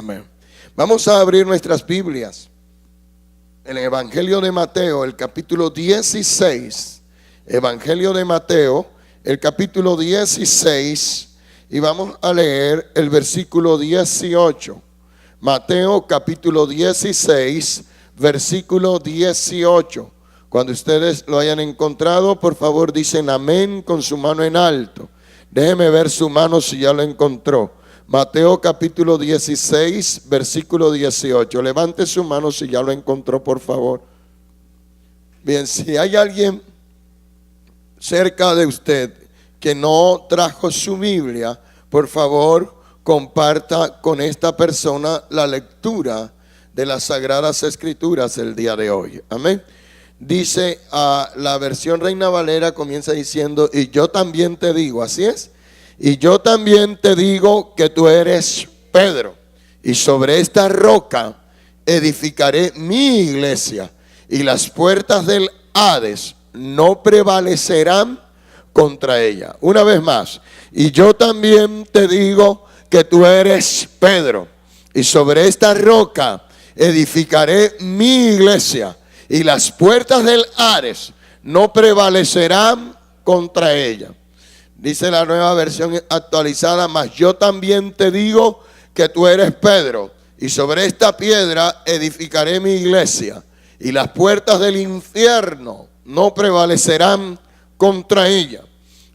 Amén. Vamos a abrir nuestras Biblias en el Evangelio de Mateo, el capítulo 16. Evangelio de Mateo, el capítulo 16, y vamos a leer el versículo 18. Mateo capítulo 16, versículo 18. Cuando ustedes lo hayan encontrado, por favor dicen amén con su mano en alto. Déjeme ver su mano si ya lo encontró. Mateo capítulo 16, versículo 18. Levante su mano si ya lo encontró, por favor. Bien, si hay alguien cerca de usted que no trajo su Biblia, por favor, comparta con esta persona la lectura de las Sagradas Escrituras el día de hoy. Amén. Dice la versión Reina Valera, comienza diciendo, y yo también te digo, así es. Y yo también te digo que tú eres Pedro, y sobre esta roca edificaré mi iglesia, y las puertas del Hades no prevalecerán contra ella. Una vez más, y yo también te digo que tú eres Pedro, y sobre esta roca edificaré mi iglesia, y las puertas del Hades no prevalecerán contra ella. Dice la Nueva Versión Actualizada, mas yo también te digo que tú eres Pedro, y sobre esta piedra edificaré mi iglesia, y las puertas del infierno no prevalecerán contra ella.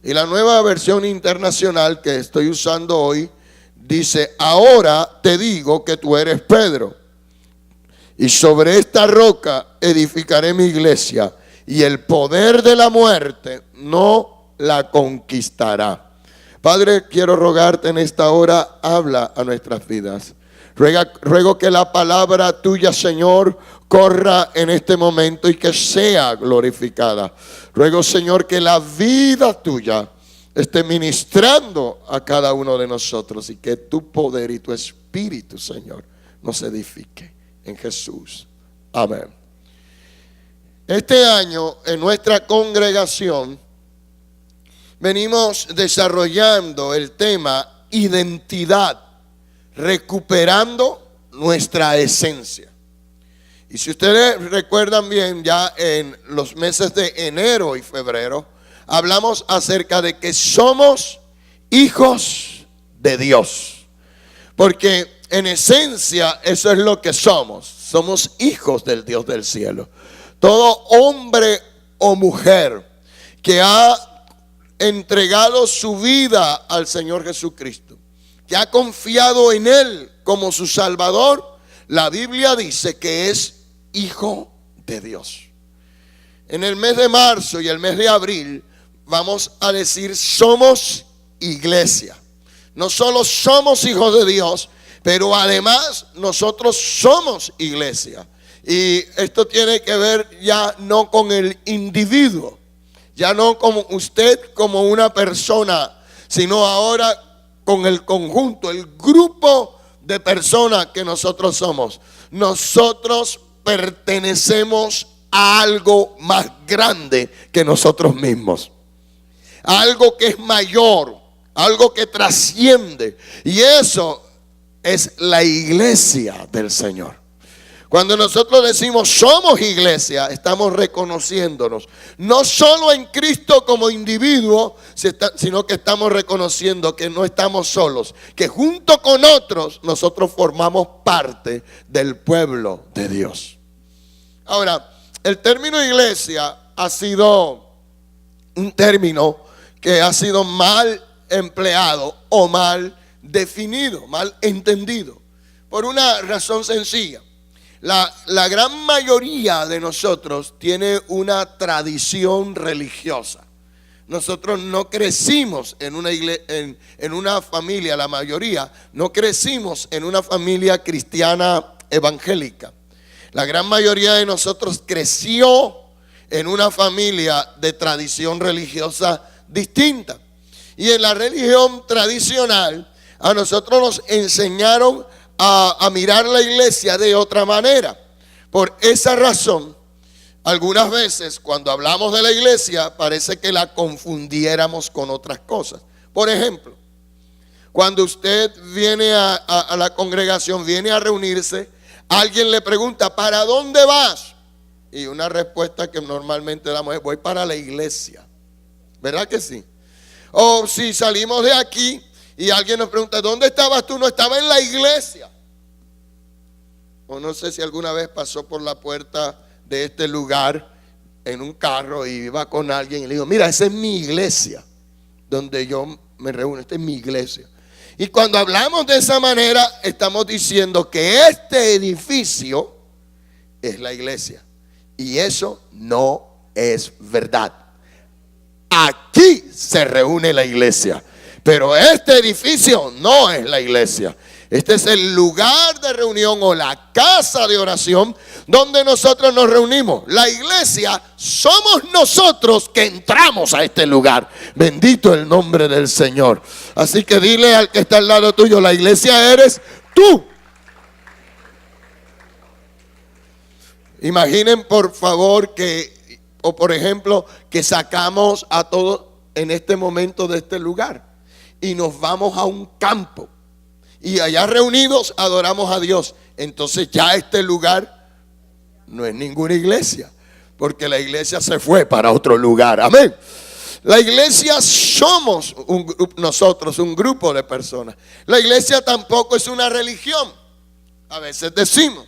Y la Nueva Versión Internacional que estoy usando hoy dice, ahora te digo que tú eres Pedro, y sobre esta roca edificaré mi iglesia, y el poder de la muerte no la conquistará. Padre, quiero rogarte en esta hora, habla a nuestras vidas. Ruego que la palabra tuya, Señor, corra en este momento y que sea glorificada. Ruego, Señor, que la vida tuya esté ministrando a cada uno de nosotros, y que tu poder y tu espíritu, Señor, nos edifique en Jesús. Amén. Este año en nuestra congregación venimos desarrollando el tema identidad, recuperando nuestra esencia. Y si ustedes recuerdan bien, ya en los meses de enero y febrero, hablamos acerca de que somos hijos de Dios. Porque en esencia eso es lo que somos. Somos hijos del Dios del cielo. Todo hombre o mujer que ha entregado su vida al Señor Jesucristo, que ha confiado en Él como su Salvador, la Biblia dice que es hijo de Dios. En el mes de marzo y el mes de abril vamos a decir somos iglesia. No solo somos hijos de Dios, pero además nosotros somos iglesia. Y esto tiene que ver ya no con el individuo, ya no como usted como una persona, sino ahora con el conjunto, el grupo de personas que nosotros somos. Nosotros pertenecemos a algo más grande que nosotros mismos. Algo que es mayor, algo que trasciende. Y eso es la iglesia del Señor. Cuando nosotros decimos somos iglesia, estamos reconociéndonos no solo en Cristo como individuo, sino que estamos reconociendo que no estamos solos, que junto con otros nosotros formamos parte del pueblo de Dios. Ahora, el término iglesia ha sido un término que ha sido mal empleado o mal definido, mal entendido, por una razón sencilla. La gran mayoría de nosotros tiene una tradición religiosa. Nosotros no crecimos en una familia, la mayoría, no crecimos en una familia cristiana evangélica. La gran mayoría de nosotros creció en una familia de tradición religiosa distinta. Y en la religión tradicional a nosotros nos enseñaron a mirar la iglesia de otra manera. Por esa razón, algunas veces cuando hablamos de la iglesia parece que la confundiéramos con otras cosas. Por ejemplo, Cuando usted viene a la congregación, viene a reunirse, alguien le pregunta, ¿para dónde vas? Y una respuesta que normalmente damos es, voy para la iglesia. ¿Verdad que sí? O si salimos de aquí y alguien nos pregunta, ¿dónde estabas tú? No, estaba en la iglesia. O no sé si alguna vez pasó por la puerta de este lugar en un carro y iba con alguien y le digo, mira, esa es mi iglesia, donde yo me reúno, esta es mi iglesia. Y cuando hablamos de esa manera, estamos diciendo que este edificio es la iglesia. Y eso no es verdad. Aquí se reúne la iglesia, pero este edificio no es la iglesia. Este es el lugar de reunión o la casa de oración donde nosotros nos reunimos. La iglesia somos nosotros que entramos a este lugar. Bendito el nombre del Señor. Así que dile al que está al lado tuyo, la iglesia eres tú. Imaginen por favor que, o por ejemplo, que sacamos a todos en este momento de este lugar y nos vamos a un campo. Y allá reunidos adoramos a Dios. Entonces ya este lugar no es ninguna iglesia, porque la iglesia se fue para otro lugar. Amén. La iglesia somos nosotros, un grupo de personas. La iglesia tampoco es una religión. A veces decimos,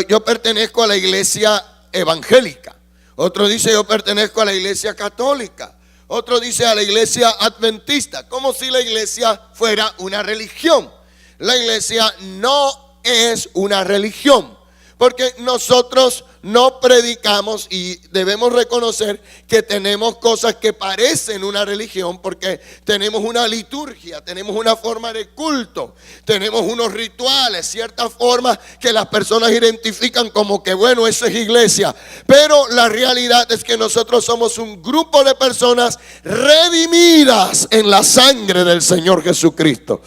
yo pertenezco a la iglesia evangélica. Otro dice, yo pertenezco a la iglesia católica. Otro dice a la iglesia adventista, como si la iglesia fuera una religión. La iglesia no es una religión, porque nosotros no predicamos y debemos reconocer que tenemos cosas que parecen una religión, porque tenemos una liturgia, tenemos una forma de culto, tenemos unos rituales, ciertas formas que las personas identifican como que bueno, eso es iglesia. Pero la realidad es que nosotros somos un grupo de personas redimidas en la sangre del Señor Jesucristo,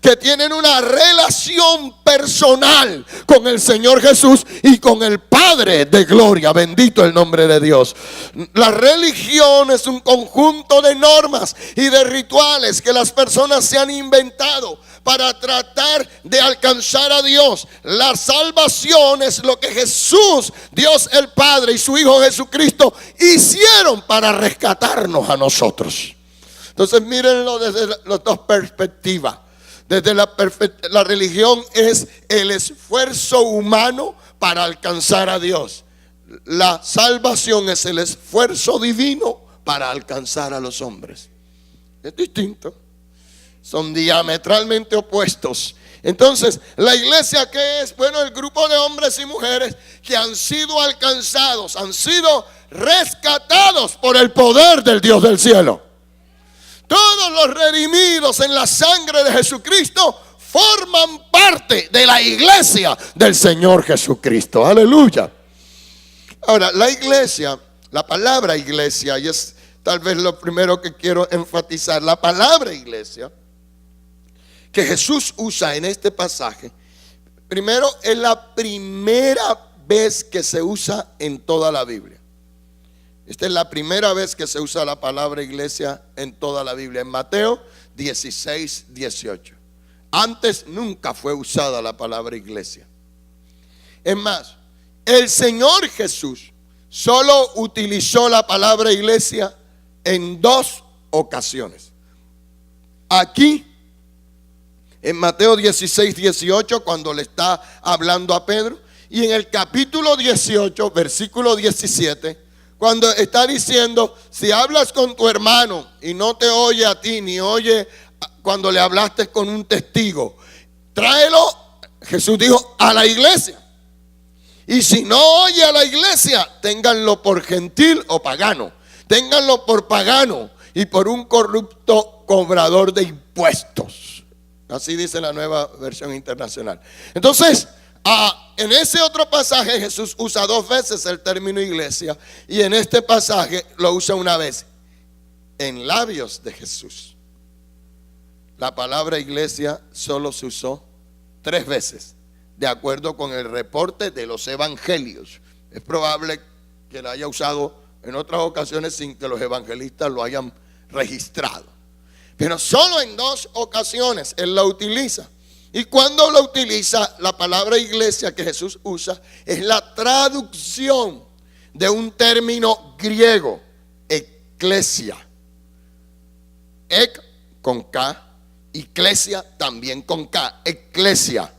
que tienen una relación personal con el Señor Jesús y con el Padre de gloria. Bendito el nombre de Dios. La religión es un conjunto de normas y de rituales que las personas se han inventado para tratar de alcanzar a Dios. La salvación es lo que Jesús, Dios el Padre y su Hijo Jesucristo hicieron para rescatarnos a nosotros. Entonces mírenlo desde las dos perspectivas. Desde la religión es el esfuerzo humano para alcanzar a Dios. La salvación es el esfuerzo divino para alcanzar a los hombres. Es distinto. Son diametralmente opuestos. Entonces, ¿la iglesia qué es? Bueno, el grupo de hombres y mujeres que han sido alcanzados, han sido rescatados por el poder del Dios del cielo. Todos los redimidos en la sangre de Jesucristo forman parte de la iglesia del Señor Jesucristo. Aleluya. Ahora, la iglesia, la palabra iglesia, y es tal vez lo primero que quiero enfatizar, la palabra iglesia que Jesús usa en este pasaje, primero es la primera vez que se usa en toda la Biblia. Esta es la primera vez que se usa la palabra iglesia en toda la Biblia, en Mateo 16, 18. Antes nunca fue usada la palabra iglesia. Es más, el Señor Jesús solo utilizó la palabra iglesia en 2 ocasiones. Aquí, en Mateo 16, 18, cuando le está hablando a Pedro, y en el capítulo 18, versículo 17, cuando está diciendo, si hablas con tu hermano y no te oye a ti, ni oye cuando le hablaste con un testigo, tráelo, Jesús dijo, a la iglesia. Y si no oye a la iglesia, ténganlo por gentil o pagano. Ténganlo por pagano y por un corrupto cobrador de impuestos. Así dice la Nueva Versión Internacional. Entonces, en ese otro pasaje Jesús usa 2 veces el término iglesia, y en este pasaje lo usa una vez en labios de Jesús. La palabra iglesia solo se usó 3 veces, de acuerdo con el reporte de los evangelios. Es probable que la haya usado en otras ocasiones sin que los evangelistas lo hayan registrado. Pero solo en 2 ocasiones Él la utiliza. Y cuando la utiliza, la palabra iglesia que Jesús usa es la traducción de un término griego, eclesia. Ek con K, iglesia también con K, eclesia.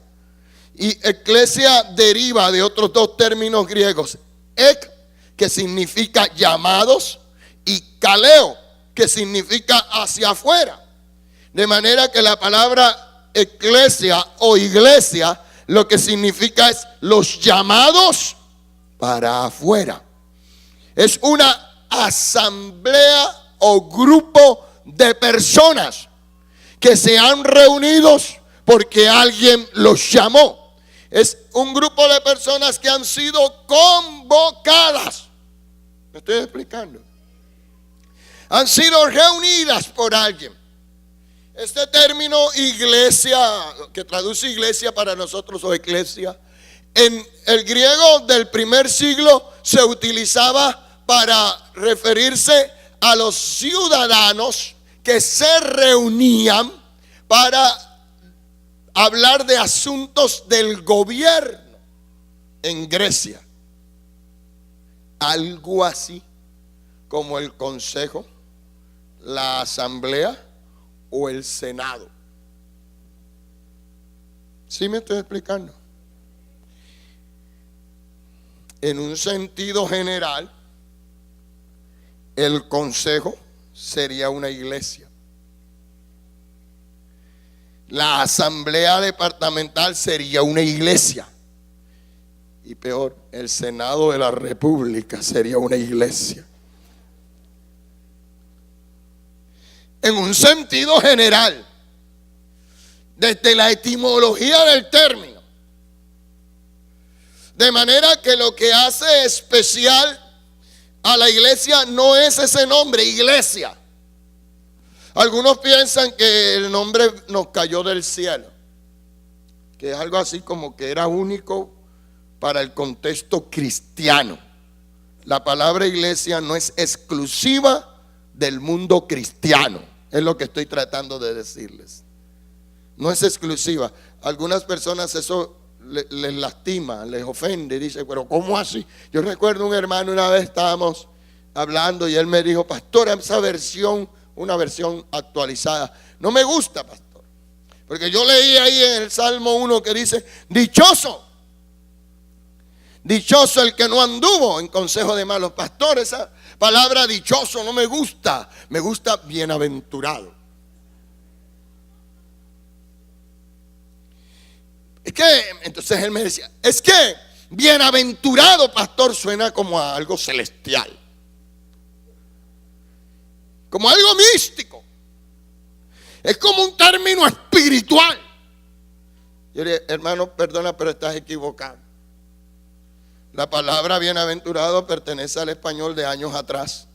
Y eclesia deriva de otros 2 términos griegos, ek, que significa llamados, y kaleo, que significa hacia afuera. De manera que la palabra eclesia o iglesia lo que significa es los llamados para afuera. Es una asamblea o grupo de personas que se han reunido porque alguien los llamó. Es un grupo de personas que han sido convocadas. ¿Me estoy explicando? Han sido reunidas por alguien. Este término iglesia, que traduce iglesia para nosotros o eclesia, en el griego del primer siglo se utilizaba para referirse a los ciudadanos que se reunían para hablar de asuntos del gobierno en Grecia. Algo así como el consejo, la asamblea o el senado. ¿Sí me estoy explicando? En un sentido general, el consejo sería una iglesia. La asamblea departamental sería una iglesia. Y peor, el Senado de la República sería una iglesia. En un sentido general, desde la etimología del término. De manera que lo que hace especial a la iglesia no es ese nombre, iglesia. Algunos piensan que el nombre nos cayó del cielo, que es algo así como que era único para el contexto cristiano. La palabra iglesia no es exclusiva del mundo cristiano. Es lo que estoy tratando de decirles. No es exclusiva. Algunas personas eso les lastima, les ofende. Dice, pero ¿cómo así? Yo recuerdo un hermano, una vez estábamos hablando y él me dijo, pastor, esa versión, una versión actualizada, no me gusta, pastor. Porque yo leí ahí en el Salmo 1 que dice, dichoso el que no anduvo en consejo de malos pastores. Esa palabra dichoso no me gusta. Me gusta bienaventurado. Es que, entonces él me decía, es que bienaventurado, pastor, suena como a algo celestial. Como algo místico. Es como un término espiritual. Yo le dije, hermano, perdona, pero estás equivocado. La palabra bienaventurado pertenece al español de años atrás.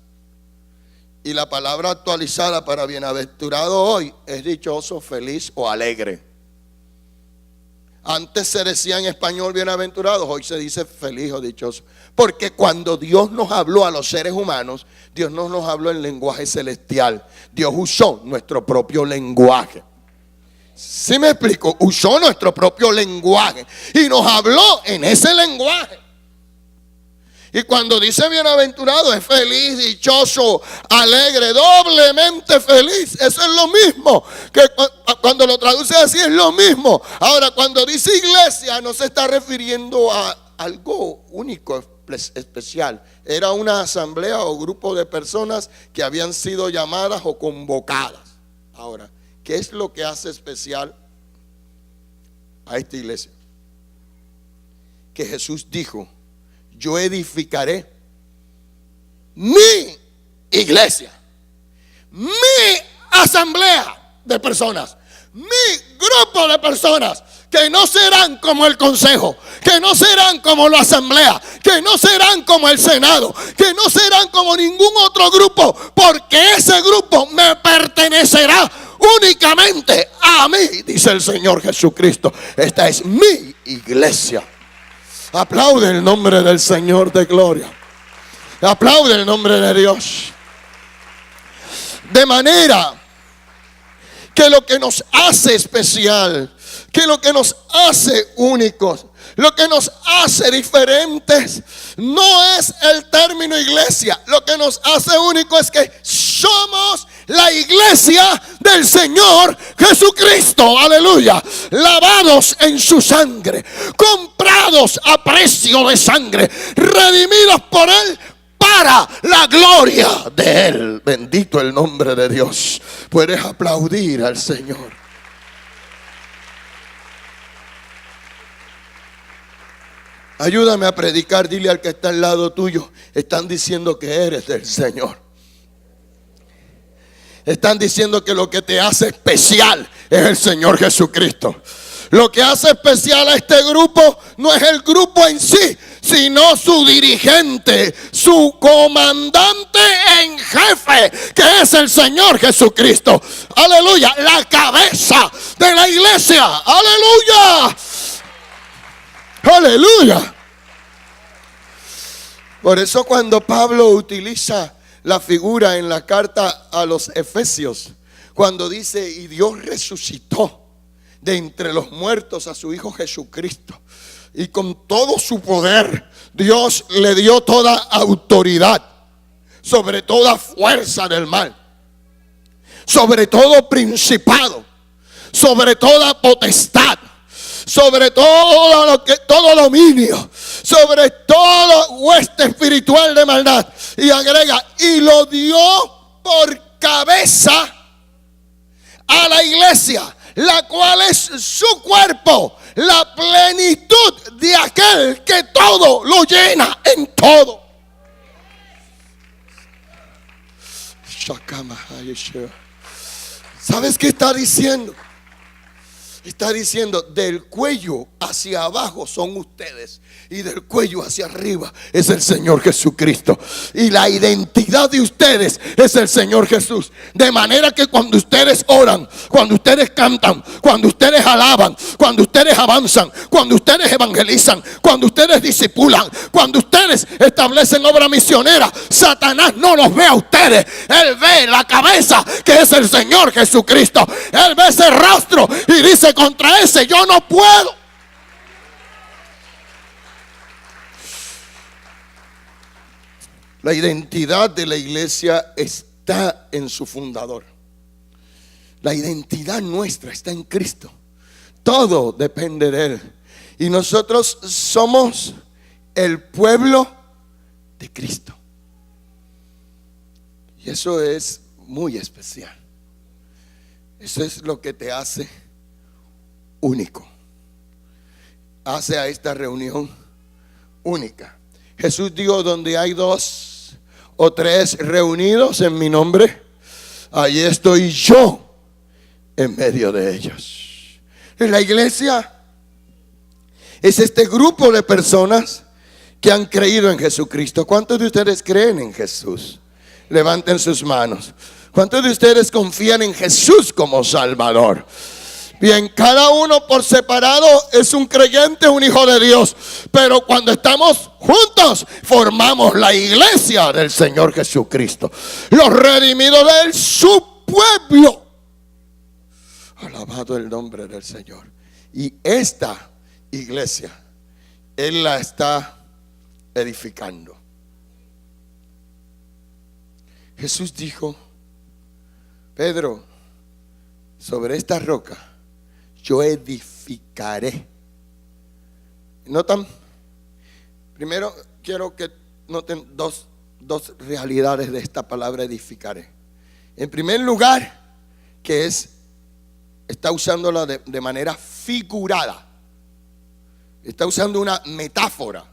Y la palabra actualizada para bienaventurado hoy es dichoso, feliz o alegre. Antes se decía en español bienaventurados, hoy se dice feliz o dichoso. Porque cuando Dios nos habló a los seres humanos, Dios no nos habló en lenguaje celestial. Dios usó nuestro propio lenguaje. ¿Sí me explico? Usó nuestro propio lenguaje y nos habló en ese lenguaje. Y cuando dice bienaventurado es feliz, dichoso, alegre, doblemente feliz. Eso es lo mismo. Que cuando lo traduce así es lo mismo. Ahora, cuando dice iglesia no se está refiriendo a algo único, especial. Era una asamblea o grupo de personas que habían sido llamadas o convocadas. Ahora, ¿qué es lo que hace especial a esta iglesia? Que Jesús dijo, yo edificaré mi iglesia, mi asamblea de personas, mi grupo de personas, que no serán como el consejo, que no serán como la asamblea, que no serán como el senado, que no serán como ningún otro grupo, porque ese grupo me pertenecerá únicamente a mí, dice el Señor Jesucristo. Esta es mi iglesia. Aplaude el nombre del Señor de gloria. Aplaude el nombre de Dios. De manera que lo que nos hace especial, que lo que nos hace únicos, lo que nos hace diferentes, no es el término iglesia. Lo que nos hace únicos es que somos la iglesia del Señor Jesucristo. Aleluya. Lavados en su sangre, comprados a precio de sangre, redimidos por Él para la gloria de Él. Bendito el nombre de Dios. Puedes aplaudir al Señor. Ayúdame a predicar, dile al que está al lado tuyo, están diciendo que eres del Señor. Están diciendo que lo que te hace especial es el Señor Jesucristo. Lo que hace especial a este grupo no es el grupo en sí, sino su dirigente, su comandante en jefe, que es el Señor Jesucristo. Aleluya, la cabeza de la iglesia. Aleluya. Aleluya. Por eso cuando Pablo utiliza la figura en la carta a los Efesios, cuando dice, y Dios resucitó de entre los muertos a su Hijo Jesucristo, y con todo su poder Dios le dio toda autoridad sobre toda fuerza del mal, sobre todo principado, sobre toda potestad, sobre todo dominio, sobre todo hueste espiritual de maldad. Y agrega, y lo dio por cabeza a la iglesia, la cual es su cuerpo, la plenitud de aquel que todo lo llena en todo. ¿Sabes qué está diciendo? Está diciendo, del cuello hacia abajo son ustedes y del cuello hacia arriba es el Señor Jesucristo. Y la identidad de ustedes es el Señor Jesús. De manera que cuando ustedes oran, cuando ustedes cantan, cuando ustedes alaban, cuando ustedes avanzan, cuando ustedes evangelizan, cuando ustedes discipulan, cuando ustedes establecen obra misionera, Satanás no los ve a ustedes. Él ve la cabeza, que es el Señor Jesucristo. Él ve ese rostro y dice, contra ese yo no puedo. La identidad de la iglesia está en su fundador. La identidad nuestra está en Cristo. Todo depende de Él. Y nosotros somos el pueblo de Cristo. Y eso es muy especial. Eso es lo que te hace único. Hace a esta reunión única. Jesús dijo, donde hay 2 o 3 reunidos en mi nombre, ahí estoy yo en medio de ellos. En la iglesia es este grupo de personas que han creído en Jesucristo. ¿Cuántos de ustedes creen en Jesús? Levanten sus manos. ¿Cuántos de ustedes confían en Jesús como Salvador? Bien, cada uno por separado es un creyente, un hijo de Dios. Pero cuando estamos juntos, formamos la iglesia del Señor Jesucristo. Los redimidos de Él, su pueblo. Alabado el nombre del Señor. Y esta iglesia, Él la está edificando. Jesús dijo, Pedro, sobre esta roca yo edificaré. ¿Notan? Primero quiero que noten dos realidades de esta palabra edificaré. En primer lugar, que está usándola de manera figurada. Está usando una metáfora.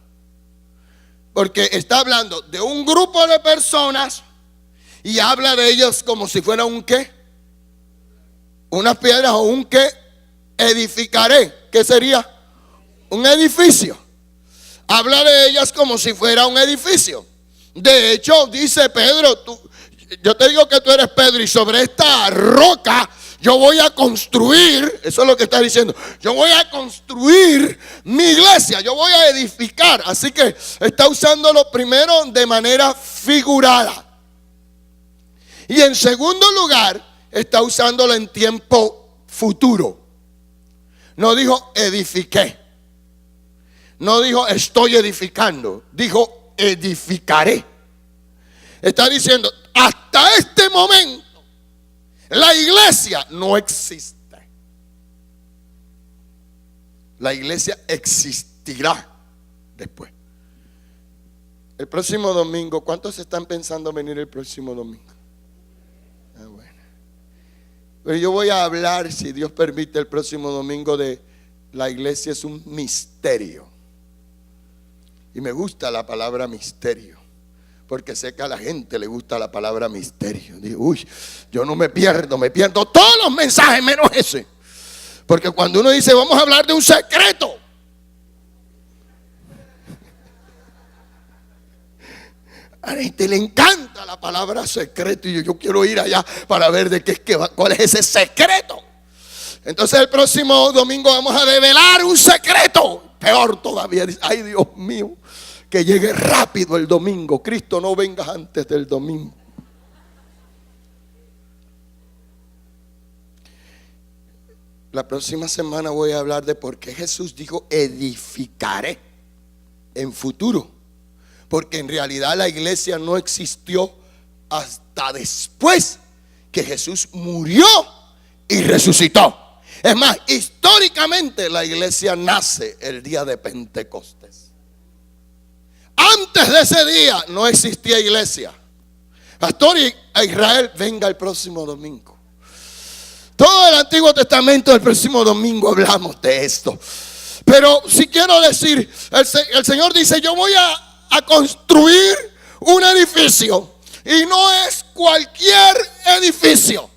Porque está hablando de un grupo de personas y habla de ellos como si fuera un ¿qué? Unas piedras o un ¿qué? Edificaré. ¿Qué sería? Un edificio. Habla de ellas como si fuera un edificio. De hecho, dice Pedro, yo te digo que tú eres Pedro y sobre esta roca yo voy a construir, eso es lo que está diciendo, yo voy a construir mi iglesia, yo voy a edificar. Así que está usándolo primero de manera figurada. Y en segundo lugar, está usándolo en tiempo futuro. No dijo edifiqué. No dijo estoy edificando. Dijo edificaré. Está diciendo, hasta este momento, la iglesia no existe. La iglesia existirá después. El próximo domingo, ¿cuántos están pensando venir el próximo domingo? Bueno. Pero yo voy a hablar, si Dios permite, el próximo domingo de la iglesia es un misterio. Y me gusta la palabra misterio, porque sé que a la gente le gusta la palabra misterio. Digo, uy, yo no me pierdo todos los mensajes menos ese. Porque cuando uno dice, vamos a hablar de un secreto, a la gente le encanta la palabra secreto. Y yo quiero ir allá para ver de qué es que va, cuál es ese secreto. Entonces el próximo domingo vamos a develar un secreto. Peor todavía, ay Dios mío, que llegue rápido el domingo. Cristo, no vengas antes del domingo. La próxima semana voy a hablar de por qué Jesús dijo edificaré en futuro. Porque en realidad la iglesia no existió hasta después que Jesús murió y resucitó. Es más, históricamente la iglesia nace el día de Pentecostés. Antes de ese día no existía iglesia. Pastor, a Israel, venga el próximo domingo. Todo el Antiguo Testamento, el próximo domingo hablamos de esto. Pero si quiero decir, el Señor dice, yo voy a construir un edificio. Y no es cualquier edificio.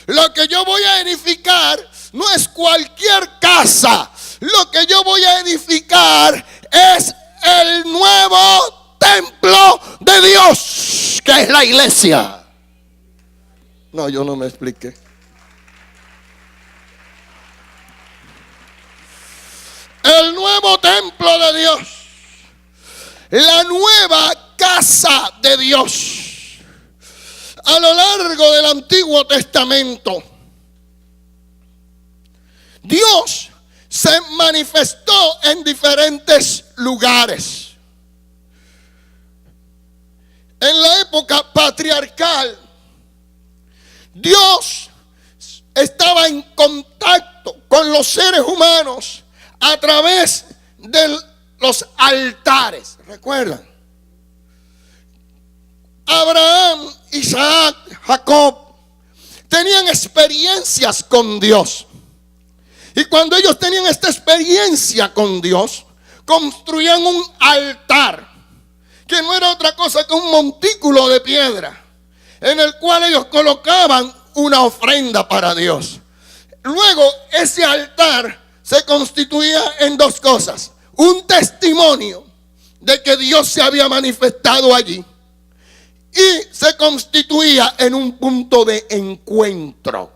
Lo que yo voy a edificar no es cualquier casa. Lo que yo voy a edificar es el nuevo templo de Dios, que es la iglesia. No, yo no me expliqué. El nuevo templo de Dios, la nueva casa de Dios. A lo largo del Antiguo Testamento, Dios se manifestó en diferentes lugares. En la época patriarcal, Dios estaba en contacto con los seres humanos a través de los altares. ¿Recuerdan? Abraham, Isaac, Jacob tenían experiencias con Dios. Y cuando ellos tenían esta experiencia con Dios, construían un altar, que no era otra cosa que un montículo de piedra, en el cual ellos colocaban una ofrenda para Dios. Luego ese altar se constituía en dos cosas: un testimonio de que Dios se había manifestado allí, y se constituía en un punto de encuentro.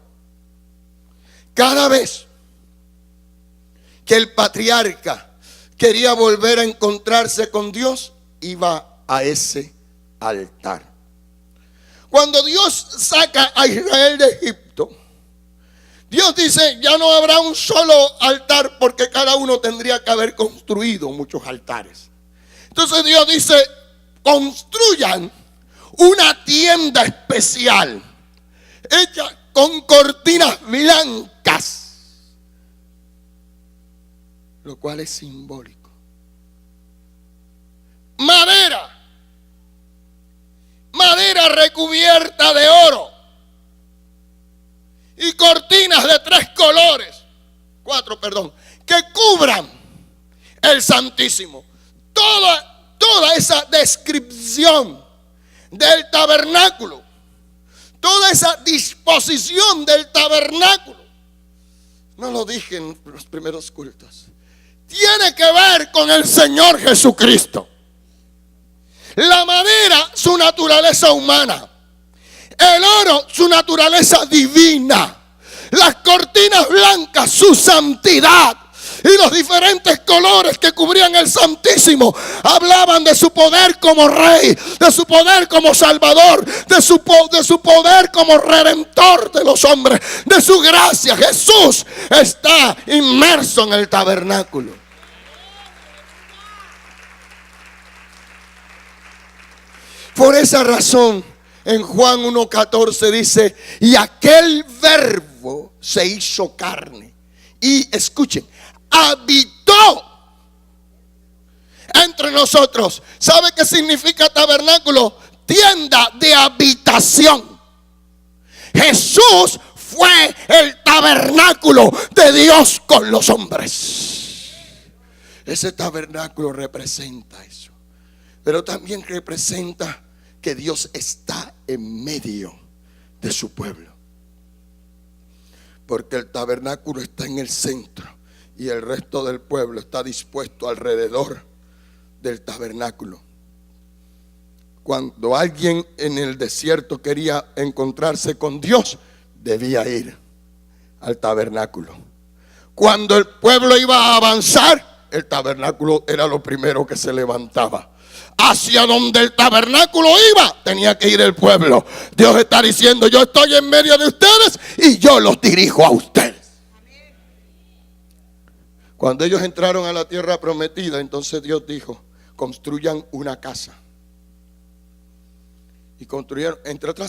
Cada vez que el patriarca quería volver a encontrarse con Dios, iba a ese altar. Cuando Dios saca a Israel de Egipto, Dios dice, ya no habrá un solo altar, porque cada uno tendría que haber construido muchos altares. Entonces Dios dice, construyan una tienda especial hecha con cortinas blancas, lo cual es simbólico. Madera recubierta de oro, y cortinas de 4, que cubran el Santísimo. Toda esa descripción del tabernáculo, toda esa disposición del tabernáculo, no lo dije en los primeros cultos, tiene que ver con el Señor Jesucristo. La madera, su naturaleza humana; el oro, su naturaleza divina; las cortinas blancas, su santidad; Y los diferentes colores que cubrían el Santísimo hablaban de su poder como Rey, de su poder como Salvador, de su poder como Redentor de los hombres, de su gracia. Jesús está inmerso en el tabernáculo. Por esa razón, en Juan 1:14 dice: y aquel verbo se hizo carne y, escuchen, habitó entre nosotros. ¿Sabe qué significa tabernáculo? Tienda de habitación. Jesús fue el tabernáculo de Dios con los hombres. Ese tabernáculo representa eso, pero también representa que Dios está en medio de su pueblo, porque el tabernáculo está en el centro y el resto del pueblo está dispuesto alrededor del tabernáculo. Cuando alguien en el desierto quería encontrarse con Dios, debía ir al tabernáculo. Cuando el pueblo iba a avanzar, el tabernáculo era lo primero que se levantaba. Hacia donde el tabernáculo iba, tenía que ir el pueblo. Dios está diciendo: yo estoy en medio de ustedes y yo los dirijo a ustedes. Cuando ellos entraron a la tierra prometida, entonces Dios dijo: construyan una casa. Y construyeron, entre otras